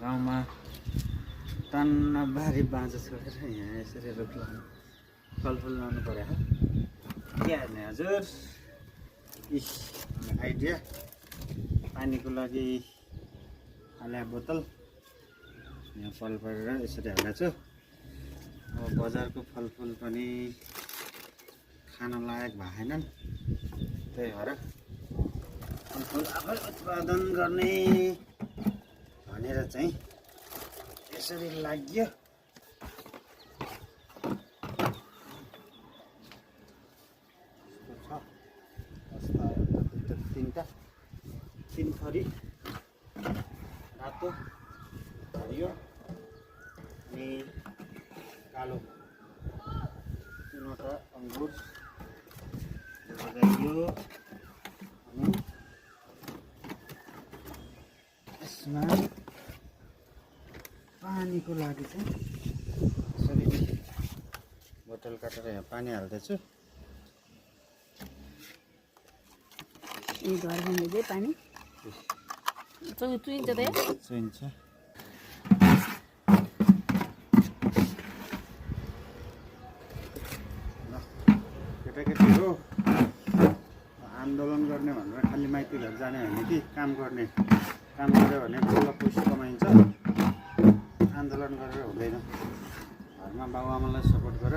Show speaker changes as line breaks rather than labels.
गाउँमा टन्न बारी बाँझो छोडेर यहाँ यसरी रुख लाउनु फलफुल लाउनु पर्यो हो के हाल्ने हजुर इस आइडिया पानीको लागि हाले बोतल यहाँ फल परेर यसरी हालेको छु अब बजारको फलफुल पनि खान लायक भएनन् त्यही भएर फलफुल आफै उत्पादन गर्ने भनेर चाहिँ यसरी लाग्यो तीन थरी रातो हरियो अनि कालो तीनवटा अङ्गुर लगाइयो अनि यसमा पानीको लागि चाहिँ यसरी बोतल काटेर यहाँ पानी हाल्दैछु
घर भन्दै पानी चुइन्छ त
चुइन्छ केटाकेटीहरू आन्दोलन गर्ने भनेर खालि माइती घर जाने होइन कि काम गऱ्यो भने ठुलो पैसा कमाइन्छ आन्दोलन गरेर हुँदैन घरमा बाबुआमालाई सपोर्ट गर